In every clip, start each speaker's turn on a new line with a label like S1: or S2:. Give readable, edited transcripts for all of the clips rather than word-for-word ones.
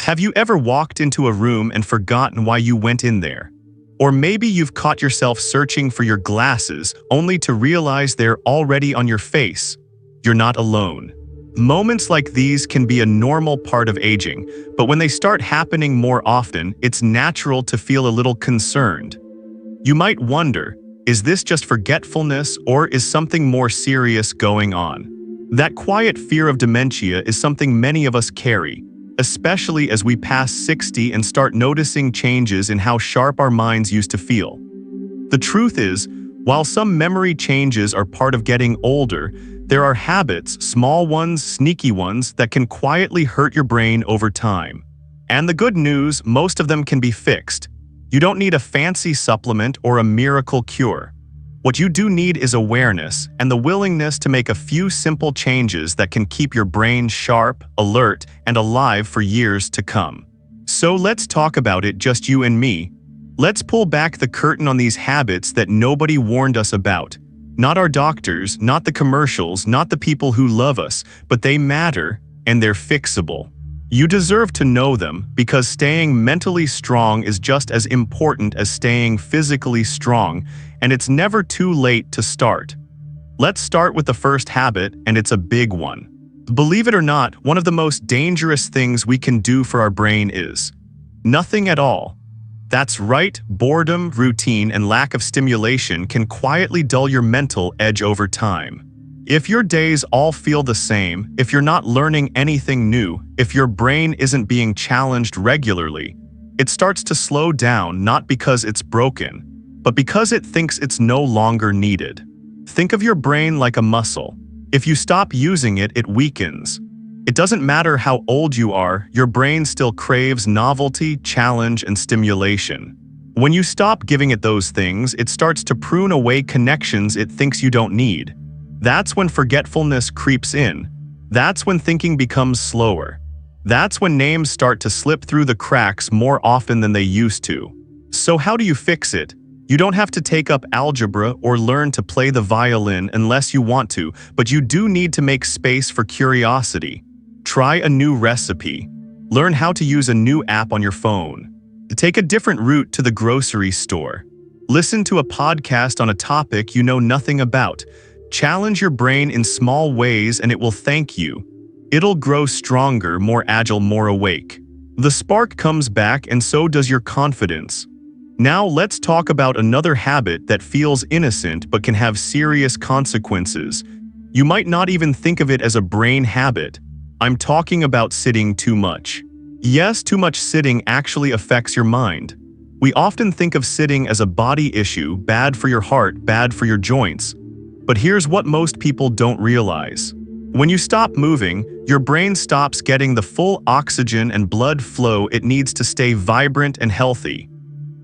S1: Have you ever walked into a room and forgotten why you went in there? Or maybe you've caught yourself searching for your glasses only to realize they're already on your face. You're not alone. Moments like these can be a normal part of aging, but when they start happening more often, it's natural to feel a little concerned. You might wonder, is this just forgetfulness or is something more serious going on? That quiet fear of dementia is something many of us carry, especially as we pass 60 and start noticing changes in how sharp our minds used to feel. The truth is, while some memory changes are part of getting older, there are habits, small ones, sneaky ones, that can quietly hurt your brain over time. And the good news, most of them can be fixed. You don't need a fancy supplement or a miracle cure. What you do need is awareness and the willingness to make a few simple changes that can keep your brain sharp, alert, and alive for years to come. So let's talk about it, just you and me. Let's pull back the curtain on these habits that nobody warned us about. Not our doctors, not the commercials, not the people who love us, but they matter and they're fixable. You deserve to know them because staying mentally strong is just as important as staying physically strong, and it's never too late to start. Let's start with the first habit, and it's a big one. Believe it or not, one of the most dangerous things we can do for our brain is nothing at all. That's right, boredom, routine, and lack of stimulation can quietly dull your mental edge over time. If your days all feel the same, if you're not learning anything new, if your brain isn't being challenged regularly, it starts to slow down not because it's broken, but because it thinks it's no longer needed. Think of your brain like a muscle. If you stop using it, it weakens. It doesn't matter how old you are, your brain still craves novelty, challenge, and stimulation. When you stop giving it those things, it starts to prune away connections it thinks you don't need. That's when forgetfulness creeps in. That's when thinking becomes slower. That's when names start to slip through the cracks more often than they used to. So how do you fix it? You don't have to take up algebra or learn to play the violin unless you want to, but you do need to make space for curiosity. Try a new recipe. Learn how to use a new app on your phone. Take a different route to the grocery store. Listen to a podcast on a topic you know nothing about. Challenge your brain in small ways and it will thank you. It'll grow stronger, more agile, more awake. The spark comes back and so does your confidence. Now let's talk about another habit that feels innocent but can have serious consequences. You might not even think of it as a brain habit. I'm talking about sitting too much. Yes, too much sitting actually affects your mind. We often think of sitting as a body issue, bad for your heart, bad for your joints. But here's what most people don't realize. When you stop moving, your brain stops getting the full oxygen and blood flow it needs to stay vibrant and healthy.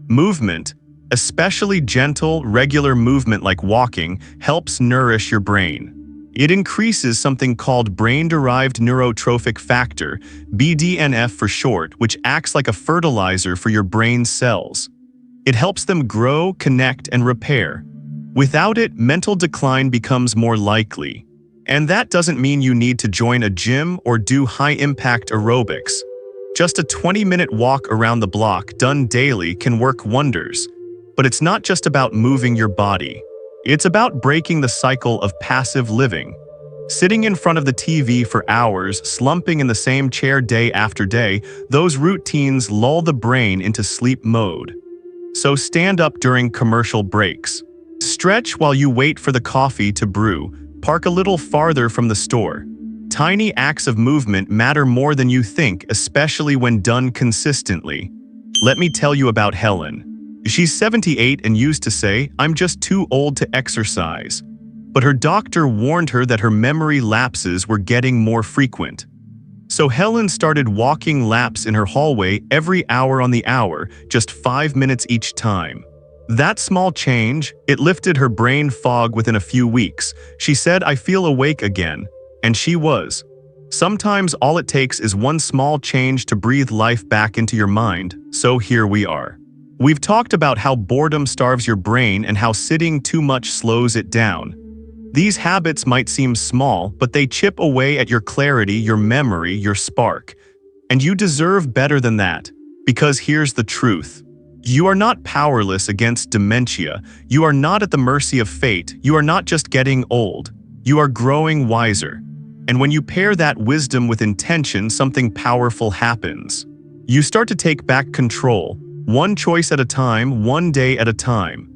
S1: Movement, especially gentle, regular movement like walking, helps nourish your brain. It increases something called brain-derived neurotrophic factor, BDNF for short, which acts like a fertilizer for your brain's cells. It helps them grow, connect, and repair. Without it, mental decline becomes more likely. And that doesn't mean you need to join a gym or do high-impact aerobics. Just a 20-minute walk around the block done daily can work wonders. But it's not just about moving your body. It's about breaking the cycle of passive living. Sitting in front of the TV for hours, slumping in the same chair day after day, those routines lull the brain into sleep mode. So stand up during commercial breaks. Stretch while you wait for the coffee to brew. Park a little farther from the store. Tiny acts of movement matter more than you think, especially when done consistently. Let me tell you about Helen. She's 78 and used to say, "I'm just too old to exercise." But her doctor warned her that her memory lapses were getting more frequent. So Helen started walking laps in her hallway every hour on the hour, just 5 minutes each time. That small change, it lifted her brain fog within a few weeks. She said, "I feel awake again." And she was. Sometimes all it takes is one small change to breathe life back into your mind, so here we are. We've talked about how boredom starves your brain and how sitting too much slows it down. These habits might seem small, but they chip away at your clarity, your memory, your spark. And you deserve better than that, because here's the truth. You are not powerless against dementia. You are not at the mercy of fate. You are not just getting old. You are growing wiser. And when you pair that wisdom with intention, something powerful happens. You start to take back control, one choice at a time, one day at a time.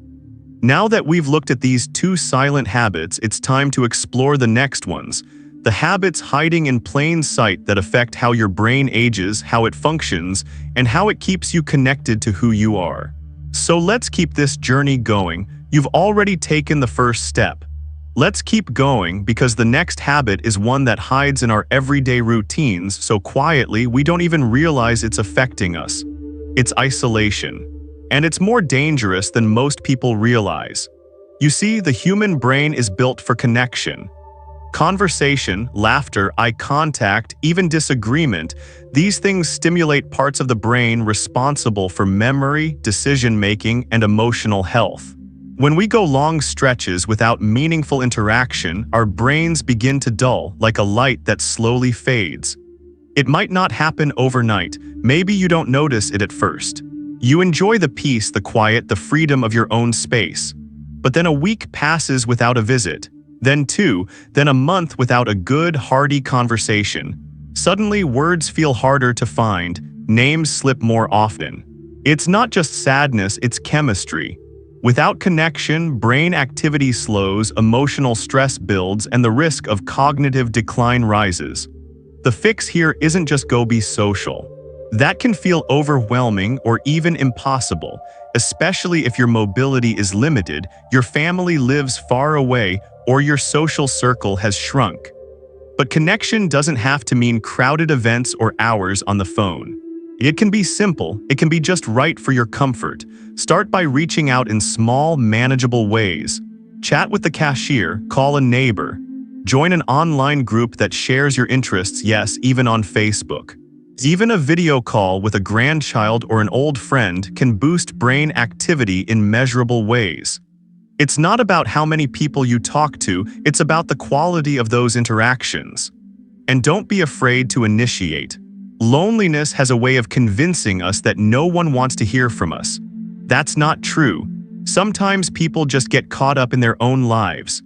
S1: Now that we've looked at these two silent habits, it's time to explore the next ones. The habits hiding in plain sight that affect how your brain ages, how it functions, and how it keeps you connected to who you are. So let's keep this journey going. You've already taken the first step. Let's keep going, because the next habit is one that hides in our everyday routines so quietly we don't even realize it's affecting us. It's isolation. And it's more dangerous than most people realize. You see, the human brain is built for connection. Conversation, laughter, eye contact, even disagreement, these things stimulate parts of the brain responsible for memory, decision-making, and emotional health. When we go long stretches without meaningful interaction, our brains begin to dull, like a light that slowly fades. It might not happen overnight. Maybe you don't notice it at first. You enjoy the peace, the quiet, the freedom of your own space. But then a week passes without a visit. Then two, then a month without a good, hearty conversation. Suddenly, words feel harder to find, names slip more often. It's not just sadness, it's chemistry. Without connection, brain activity slows, emotional stress builds, and the risk of cognitive decline rises. The fix here isn't just go be social. That can feel overwhelming or even impossible, especially if your mobility is limited, your family lives far away, or your social circle has shrunk. But connection doesn't have to mean crowded events or hours on the phone. It can be simple, it can be just right for your comfort. Start by reaching out in small, manageable ways. Chat with the cashier, call a neighbor. Join an online group that shares your interests, yes, even on Facebook. Even a video call with a grandchild or an old friend can boost brain activity in measurable ways. It's not about how many people you talk to, it's about the quality of those interactions. And don't be afraid to initiate. Loneliness has a way of convincing us that no one wants to hear from us. That's not true. Sometimes people just get caught up in their own lives.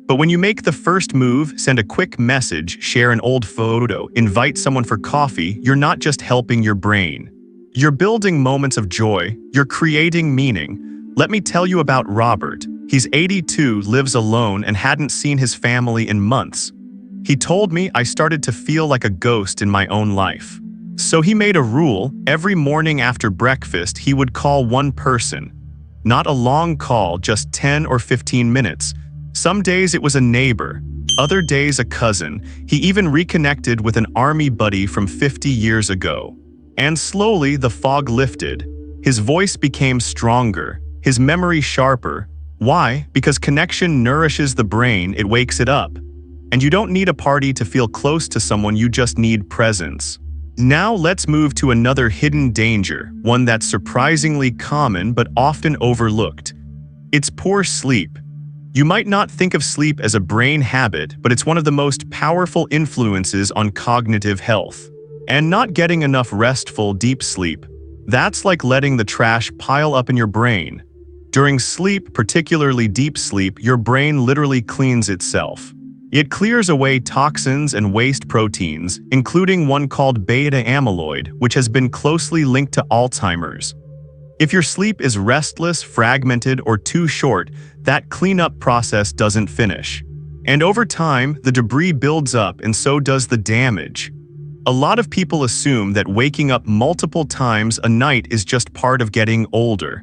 S1: But when you make the first move, send a quick message, share an old photo, invite someone for coffee, you're not just helping your brain. You're building moments of joy, you're creating meaning. Let me tell you about Robert. He's 82, lives alone, and hadn't seen his family in months. He told me I started to feel like a ghost in my own life. So he made a rule: every morning after breakfast, he would call one person. Not a long call, just 10 or 15 minutes. Some days it was a neighbor, other days a cousin. He even reconnected with an army buddy from 50 years ago. And slowly the fog lifted. His voice became stronger, his memory sharper. Why? Because connection nourishes the brain, it wakes it up. And you don't need a party to feel close to someone, you just need presence. Now let's move to another hidden danger, one that's surprisingly common but often overlooked. It's poor sleep. You might not think of sleep as a brain habit, but it's one of the most powerful influences on cognitive health. And not getting enough restful, deep sleep, that's like letting the trash pile up in your brain. During sleep, particularly deep sleep, your brain literally cleans itself. It clears away toxins and waste proteins, including one called beta amyloid, which has been closely linked to Alzheimer's. If your sleep is restless, fragmented, or too short, that cleanup process doesn't finish. And over time, the debris builds up, and so does the damage. A lot of people assume that waking up multiple times a night is just part of getting older.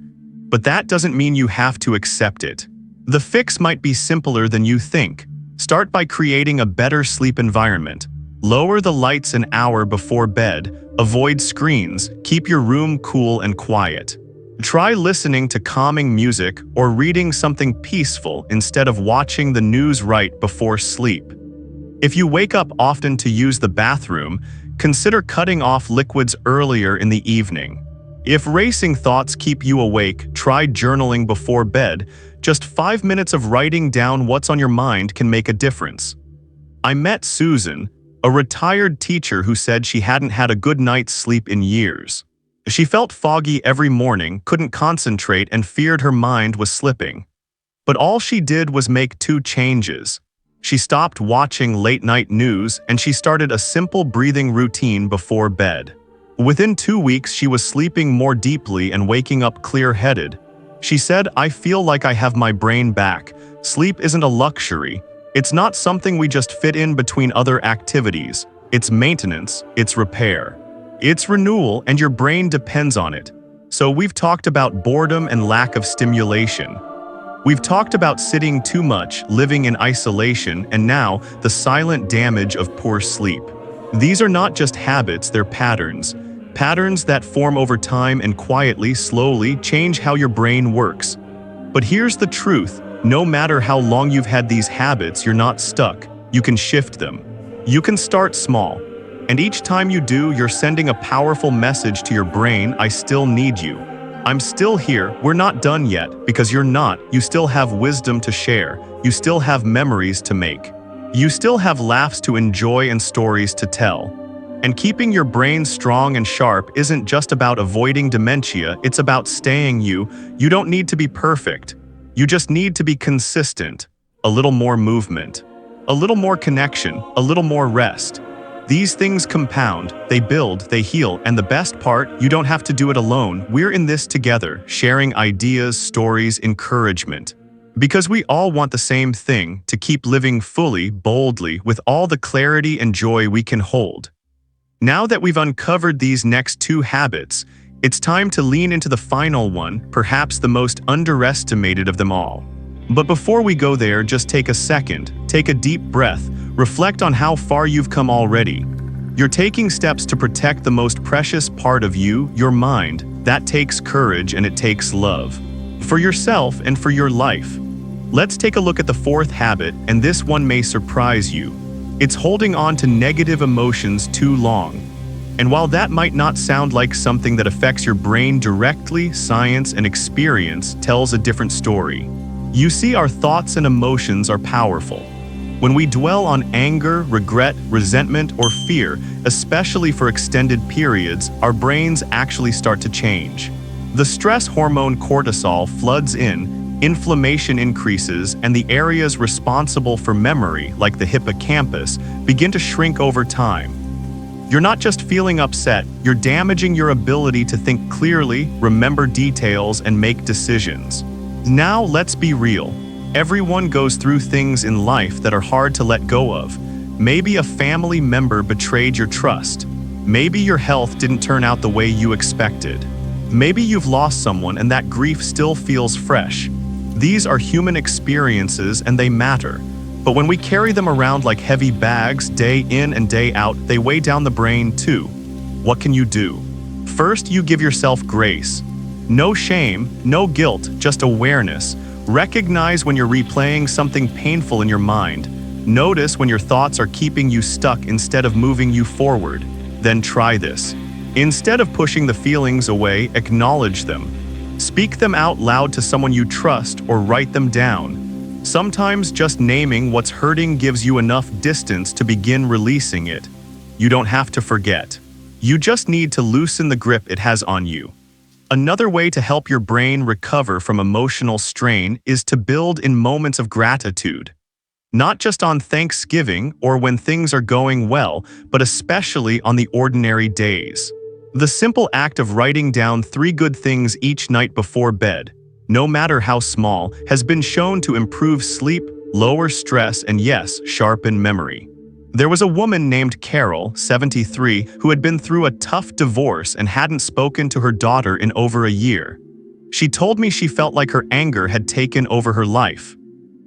S1: But that doesn't mean you have to accept it. The fix might be simpler than you think. Start by creating a better sleep environment. Lower the lights an hour before bed, avoid screens, keep your room cool and quiet. Try listening to calming music or reading something peaceful instead of watching the news right before sleep. If you wake up often to use the bathroom, consider cutting off liquids earlier in the evening. If racing thoughts keep you awake, try journaling before bed. Just 5 minutes of writing down what's on your mind can make a difference. I met Susan, A retired teacher who said she hadn't had a good night's sleep in years. She felt foggy every morning, couldn't concentrate, and feared her mind was slipping. But all she did was make two changes. She stopped watching late-night news and she started a simple breathing routine before bed. Within 2 weeks, she was sleeping more deeply and waking up clear-headed. She said, "I feel like I have my brain back. Sleep isn't a luxury. It's not something we just fit in between other activities. It's maintenance, it's repair. It's renewal, and your brain depends on it." So we've talked about boredom and lack of stimulation. We've talked about sitting too much, living in isolation, and now the silent damage of poor sleep. These are not just habits, they're patterns. Patterns that form over time and quietly, slowly change how your brain works. But here's the truth. No matter how long you've had these habits, you're not stuck. You can shift them. You can start small. And each time you do, you're sending a powerful message to your brain: I still need you. I'm still here. We're not done yet, because you're not. You still have wisdom to share. You still have memories to make. You still have laughs to enjoy and stories to tell. And keeping your brain strong and sharp isn't just about avoiding dementia, it's about staying you. You don't need to be perfect. You just need to be consistent. A little more movement. A little more connection. A little more rest. These things compound, they build, they heal, and the best part, you don't have to do it alone. We're in this together, sharing ideas, stories, encouragement. Because we all want the same thing: to keep living fully, boldly, with all the clarity and joy we can hold. Now that we've uncovered these next two habits, it's time to lean into the final one, perhaps the most underestimated of them all. But before we go there, just take a second, take a deep breath, reflect on how far you've come already. You're taking steps to protect the most precious part of you, your mind. That takes courage and it takes love. For yourself and for your life. Let's take a look at the fourth habit, and this one may surprise you. It's holding on to negative emotions too long. And while that might not sound like something that affects your brain directly, science and experience tells a different story. You see, our thoughts and emotions are powerful. When we dwell on anger, regret, resentment, or fear, especially for extended periods, our brains actually start to change. The stress hormone cortisol floods in, inflammation increases, and the areas responsible for memory, like the hippocampus, begin to shrink over time. You're not just feeling upset, you're damaging your ability to think clearly, remember details, and make decisions. Now let's be real. Everyone goes through things in life that are hard to let go of. Maybe a family member betrayed your trust. Maybe your health didn't turn out the way you expected. Maybe you've lost someone and that grief still feels fresh. These are human experiences and they matter. But when we carry them around like heavy bags, day in and day out, they weigh down the brain too. What can you do? First, you give yourself grace. No shame, no guilt, just awareness. Recognize when you're replaying something painful in your mind. Notice when your thoughts are keeping you stuck instead of moving you forward. Then try this. Instead of pushing the feelings away, acknowledge them. Speak them out loud to someone you trust or write them down. Sometimes just naming what's hurting gives you enough distance to begin releasing it. You don't have to forget. You just need to loosen the grip it has on you. Another way to help your brain recover from emotional strain is to build in moments of gratitude. Not just on Thanksgiving or when things are going well, but especially on the ordinary days. The simple act of writing down 3 good things each night before bed, no matter how small, has been shown to improve sleep, lower stress, and yes, sharpen memory. There was a woman named Carol, 73, who had been through a tough divorce and hadn't spoken to her daughter in over a year. She told me she felt like her anger had taken over her life.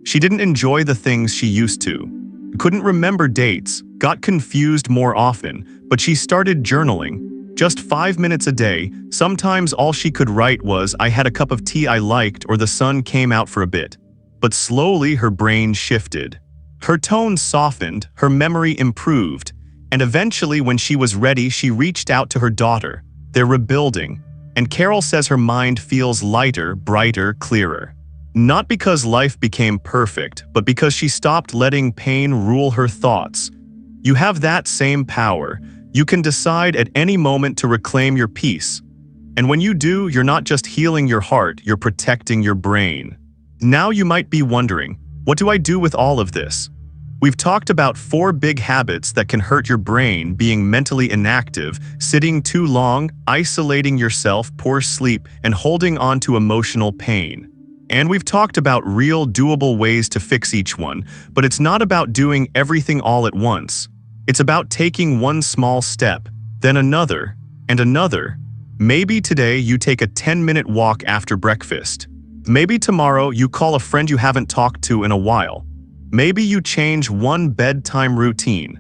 S1: She didn't enjoy the things she used to, couldn't remember dates, got confused more often, but she started journaling. Just 5 minutes a day, sometimes all she could write was, "I had a cup of tea I liked," or "the sun came out for a bit." But slowly her brain shifted. Her tone softened, her memory improved, and eventually when she was ready, she reached out to her daughter. They're rebuilding, and Carol says her mind feels lighter, brighter, clearer. Not because life became perfect, but because she stopped letting pain rule her thoughts. You have that same power. You can decide at any moment to reclaim your peace. And when you do, you're not just healing your heart, you're protecting your brain. Now you might be wondering, what do I do with all of this? We've talked about 4 big habits that can hurt your brain: being mentally inactive, sitting too long, isolating yourself, poor sleep, and holding on to emotional pain. And we've talked about real, doable ways to fix each one, but it's not about doing everything all at once. It's about taking one small step, then another, and another. Maybe today you take a 10-minute walk after breakfast. Maybe tomorrow you call a friend you haven't talked to in a while. Maybe you change one bedtime routine.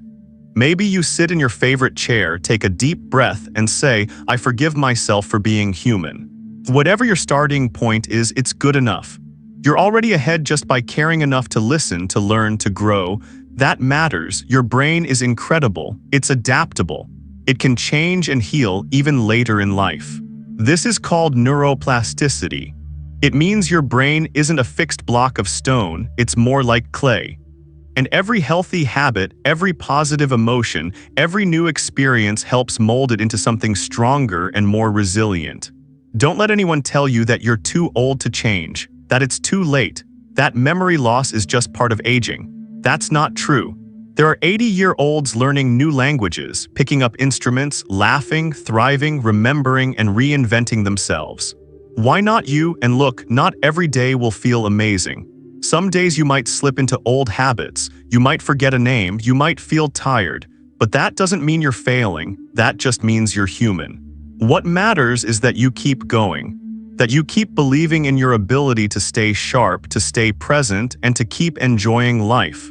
S1: Maybe you sit in your favorite chair, take a deep breath, and say, "I forgive myself for being human." Whatever your starting point is, it's good enough. You're already ahead just by caring enough to listen, to learn, to grow. That matters. Your brain is incredible. It's adaptable. It can change and heal even later in life. This is called neuroplasticity. It means your brain isn't a fixed block of stone, it's more like clay. And every healthy habit, every positive emotion, every new experience helps mold it into something stronger and more resilient. Don't let anyone tell you that you're too old to change, that it's too late, that memory loss is just part of aging. That's not true. There are 80-year-olds learning new languages, picking up instruments, laughing, thriving, remembering, and reinventing themselves. Why not you? And look, not every day will feel amazing. Some days you might slip into old habits, you might forget a name, you might feel tired. But that doesn't mean you're failing, that just means you're human. What matters is that you keep going, that you keep believing in your ability to stay sharp, to stay present, and to keep enjoying life.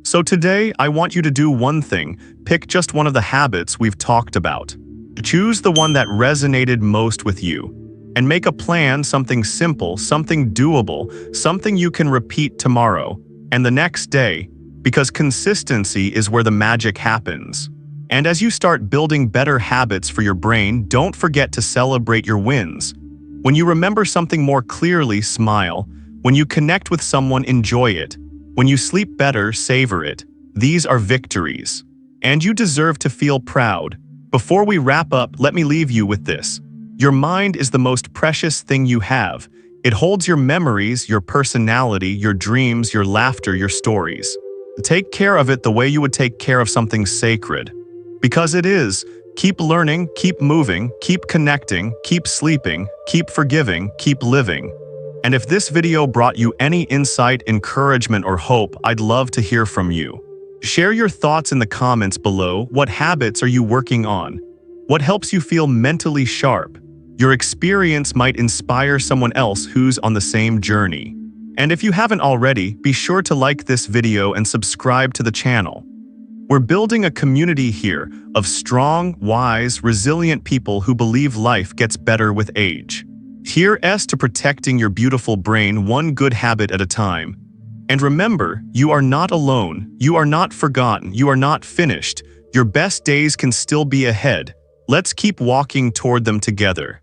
S1: So today, I want you to do one thing: pick just one of the habits we've talked about. Choose the one that resonated most with you. And make a plan, something simple, something doable, something you can repeat tomorrow and the next day, because consistency is where the magic happens. And as you start building better habits for your brain, don't forget to celebrate your wins. When you remember something more clearly, smile. When you connect with someone, enjoy it. When you sleep better, savor it. These are victories. And you deserve to feel proud. Before we wrap up, let me leave you with this. Your mind is the most precious thing you have. It holds your memories, your personality, your dreams, your laughter, your stories. Take care of it the way you would take care of something sacred. Because it is. Keep learning, keep moving, keep connecting, keep sleeping, keep forgiving, keep living. And if this video brought you any insight, encouragement, or hope, I'd love to hear from you. Share your thoughts in the comments below. What habits are you working on? What helps you feel mentally sharp? Your experience might inspire someone else who's on the same journey. And if you haven't already, be sure to like this video and subscribe to the channel. We're building a community here of strong, wise, resilient people who believe life gets better with age. Here's to protecting your beautiful brain one good habit at a time. And remember, you are not alone, you are not forgotten, you are not finished. Your best days can still be ahead. Let's keep walking toward them together.